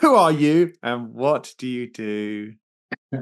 Who are you and what do you do?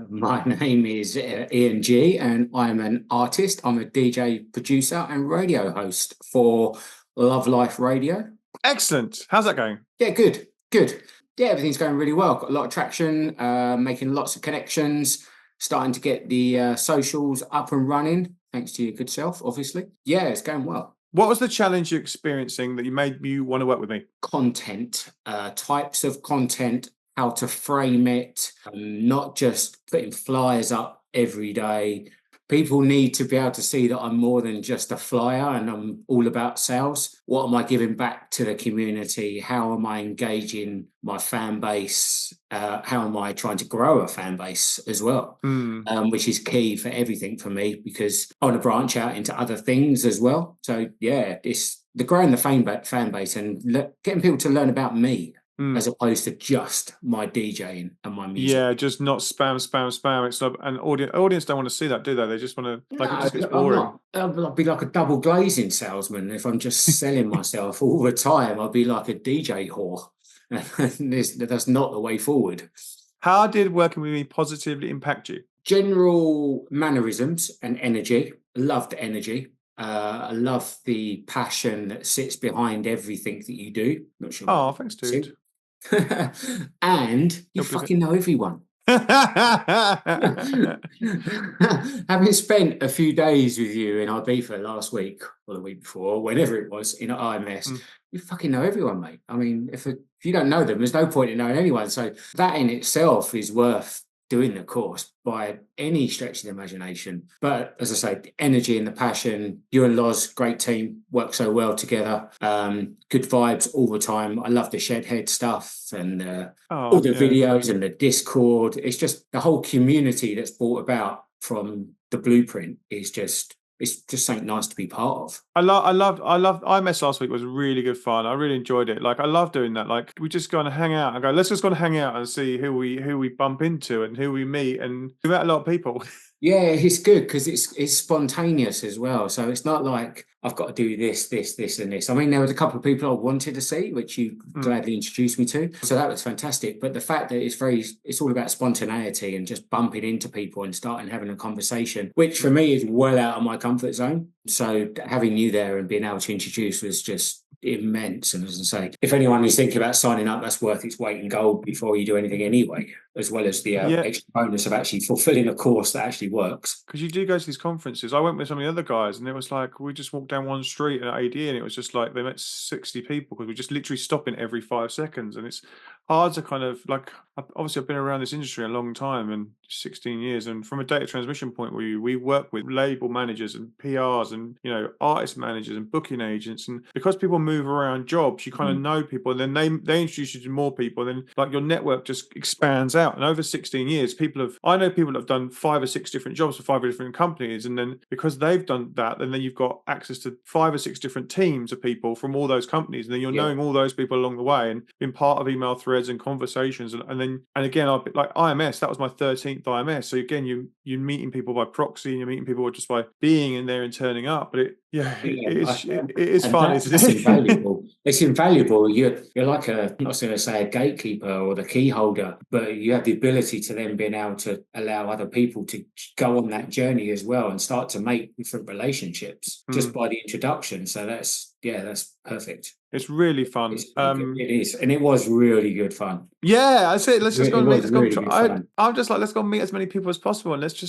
My name is Ian G, and I'm an artist. I'm a DJ, producer, and radio host for Love Life Radio. Excellent. How's that going? Yeah, good, good. Yeah, everything's going really well. Got a lot of traction, making lots of connections, starting to get the socials up and running, thanks to your good self, obviously. Yeah, it's going well. What was the challenge you're experiencing that made you want to work with me? Content, types of content, how to frame it, not just putting flyers up every day. People need to be able to see that I'm more than just a flyer and I'm all about sales. What am I giving back to the community? How am I engaging my fan base? How am I trying to grow a fan base as well? Hmm. Which is key for everything for me because I want to branch out into other things as well. So yeah, it's the growing the fan base and getting people to learn about me Mm. as opposed to just my DJing and my music. Yeah, just not spam, spam, spam. It's not, and audience don't want to see that, do they? They just want to, No, like, it just gets I'm boring. not. I'll be like a double glazing salesman if I'm just selling myself all the time. I'll be like a DJ whore. That's not the way forward. How did working with me positively impact you? General mannerisms and energy. Love the energy. I love the passion that sits behind everything that you do. Not sure what Oh, you thanks, see. dude. And you You'll believe fucking know everyone. it. Having spent a few days with you in Ibiza last week or the week before, whenever it was in IMS, Mm. you fucking know everyone, mate. I mean, if you don't know them, there's no point in knowing anyone. So that in itself is worth doing the course by any stretch of the imagination. But as I say, the energy and the passion, you and Loz, great team, work so well together. Good vibes all the time. I love the shed head stuff and all Oh, the yeah. videos and the Discord. It's just the whole community that's brought about from the blueprint is just it's just something nice to be part of. I loved IMS last week was really good fun. I really enjoyed it. Like I love doing that. Like we just go and hang out and go, let's just go and hang out and see who we bump into and who we meet. And we met a lot of people. Yeah, it's good because it's spontaneous as well. So it's not like I've got to do this, and this. I mean, there was a couple of people I wanted to see, which you Mm. gladly introduced me to. So that was fantastic. But the fact that it's all about spontaneity and just bumping into people and starting having a conversation, which for me is well out of my comfort zone. So having you there and being able to introduce was just immense. And as I say, if anyone is thinking about signing up, that's worth its weight in gold before you do anything anyway, as well as the Yeah, extra bonus of actually fulfilling a course that actually works. because you do go to these conferences. I went with some of the other guys, and it was like we just walked down one street at AD, and it was just like they met 60 people because we just literally stopping every 5 seconds, and it's hard to kind of like. Obviously, I've been around this industry a long time and 16 years, and from a data transmission point of view, we work with label managers and PRs and artist managers and booking agents, and because people move around jobs, you kind of know people, and then they introduce you to more people, and then like your network just expands out. And over 16 years, I know people that have done 5 or 6 different jobs for 5 different companies, and then because they've done that, and then you've got access to 5 or 6 different teams of people from all those companies, and then you're Yeah. knowing all those people along the way and being part of email threads and conversations, and again, I've like IMS. That was my 13th IMS. So again, you're meeting people by proxy, and you're meeting people just by being in there and turning up. But Yeah, it is and fun, isn't that's it? invaluable. It's invaluable. You're like I'm not going to say a gatekeeper or the key holder, but you have the ability to then being able to allow other people to go on that journey as well and start to make different relationships just Mm, by the introduction. So that's perfect. it's really fun. It's really good. It is, and it was really good fun. Yeah, I say let's just go It and meet. was Let's go. really good fun. I'm just like let's go and meet as many people as possible, and let's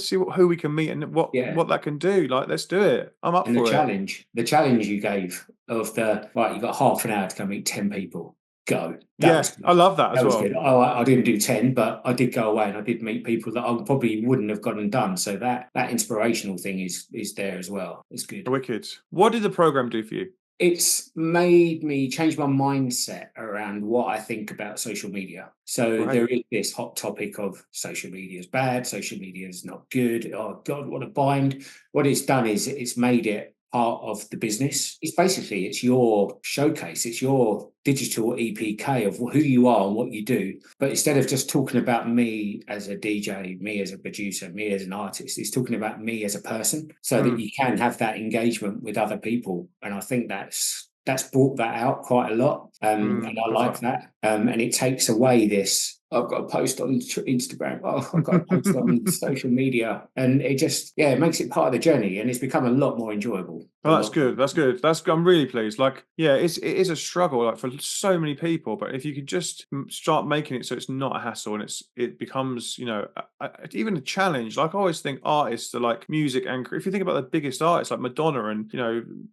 see who we can meet and Yeah. what that can do. Like, let's do it. I'm up And for it. the challenge you gave of the right, you got half an hour to go meet 10 people. Go. That was Yeah, good. I love that as That was well. good. I didn't do 10, but I did go away and I did meet people that I probably wouldn't have gotten done. So that inspirational thing is there as well. It's good. Wicked. What did the program do for you? It's made me change my mindset around what I think about social media. So Right. there is this hot topic of social media is bad, social media is not good. Oh God, what a bind. What it's done is it's made it part of the business. It's your showcase, it's your digital EPK of who you are and what you do. But instead of just talking about me as a DJ, me as a producer, me as an artist, it's talking about me as a person so that Mm. you can have that engagement with other people. And I think that's that's brought that out quite a lot. And I Love like that. that. And it takes away this, I've got to post on Instagram. Oh, I've got to post on social media. And it just, yeah, it makes it part of the journey, and it's become a lot more enjoyable. A Well, that's lot. good. That's good. I'm really pleased. Like, yeah, it is a struggle, like for so many people. But if you could just start making it so it's not a hassle and it becomes, even a challenge. Like I always think artists are like music and if you think about the biggest artists like Madonna and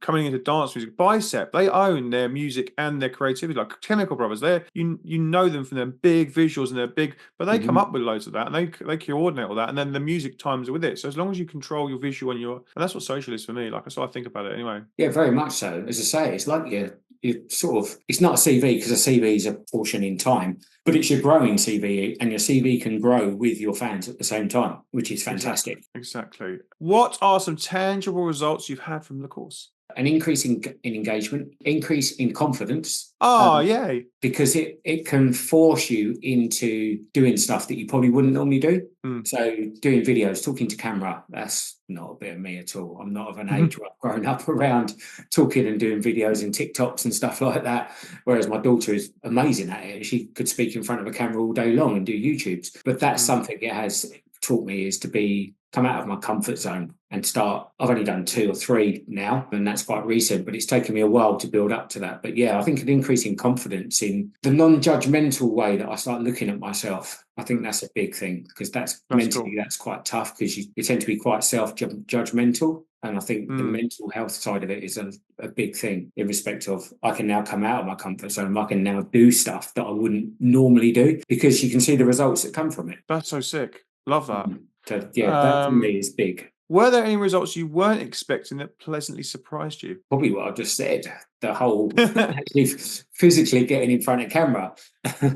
coming into dance music, Bicep, they own their music and their creativity. Like Chemical Brothers, you know them from their big visuals and their big, but they come Mhm. up with loads of that and they coordinate all that, and then the music times with it. So as long as you control your visual and that's what social is for me. Like that's what I think about it anyway. Yeah, very much so. As I say, it's like you sort of, it's not a CV because a CV is a portion in time, but it's your growing CV, and your CV can grow with your fans at the same time, which is Exactly. fantastic. Exactly. What are some tangible results you've had from the course? An increase in engagement, increase in confidence, Oh, yay. because it can force you into doing stuff that you probably wouldn't normally do. Mm. So doing videos, talking to camera, that's not a bit of me at all. I'm not of an age where I've grown up around talking and doing videos and TikToks and stuff like that. Whereas my daughter is amazing at it. She could speak in front of a camera all day long and do YouTubes. But that's Mm. something it has taught me, is to come out of my comfort zone and start. I've only done 2 or 3 now, and that's quite recent, but it's taken me a while to build up to that. But yeah, I think an increase in confidence in the non-judgmental way that I start looking at myself, I think that's a big thing, because that's That's mentally, cool. that's quite tough, because you tend to be quite self-judgmental. And I think the Mm. mental health side of it is a big thing, in respect of, I can now come out of my comfort zone. I can now do stuff that I wouldn't normally do, because you can see the results that come from it. That's so sick. Love that. So yeah, that for me Um, is big. were there any results you weren't expecting that pleasantly surprised you? Probably what I just said. The whole actually physically getting in front of camera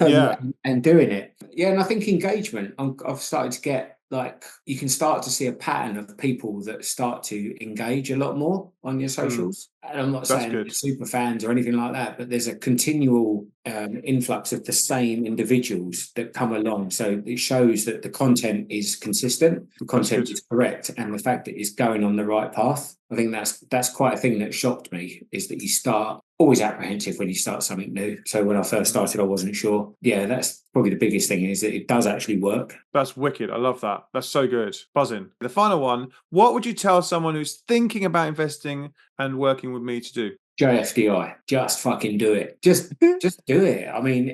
Yeah. and doing it. Yeah, and I think engagement. I've started to get, like, you can start to see a pattern of people that start to engage a lot more on your Mm. socials. And I'm not That's saying good. they're super fans or anything like that, but there's a continual influx of the same individuals that come along. So it shows that the content is consistent, the That's content good. is correct, and the fact that it's going on the right path. I think that's quite a thing that shocked me, is that you start always apprehensive when you start something new. So when I first Mhm. started, I wasn't sure. Yeah, that's probably the biggest thing, is that it does actually work. That's wicked. I love that. That's so good. Buzzing. The final one. What would you tell someone who's thinking about investing and working with me to do? JFDI, just fucking do it. Just do it. I mean,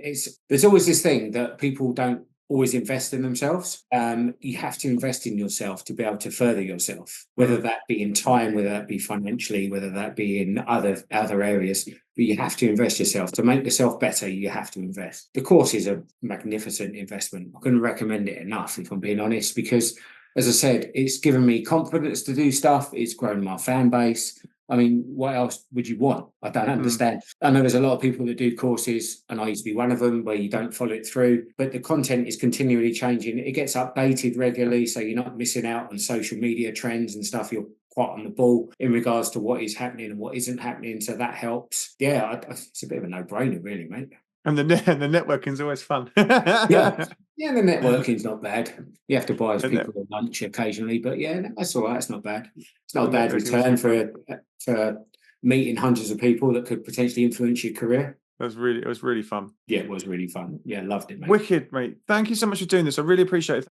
there's always this thing that people don't always invest in themselves. You have to invest in yourself to be able to further yourself, whether Mm. that be in time, whether that be financially, whether that be in other areas. But you have to invest yourself to make yourself better. You have to invest. The course is a magnificent investment. I couldn't recommend it enough, if I'm being honest, because, as I said, it's given me confidence to do stuff. It's grown my fan base. I mean, what else would you want? I don't Mm. understand. I know there's a lot of people that do courses, and I used to be one of them, where you don't follow it through, but the content is continually changing. It gets updated regularly, so you're not missing out on social media trends and stuff. You're quite on the ball in regards to what is happening and what isn't happening. So that helps. Yeah, it's a bit of a no-brainer, really, mate. And the networking's always fun. Yeah. The Yeah, the networking's not bad. You have to buy net people a lunch occasionally, but yeah, no, that's all right. It's not bad. It's not the a bad networking was return really fun. for meeting hundreds of people that could potentially influence your career. It was really fun. Yeah, it was really fun. Yeah, loved it, mate. Wicked, mate. Thank you so much for doing this. I really appreciate it.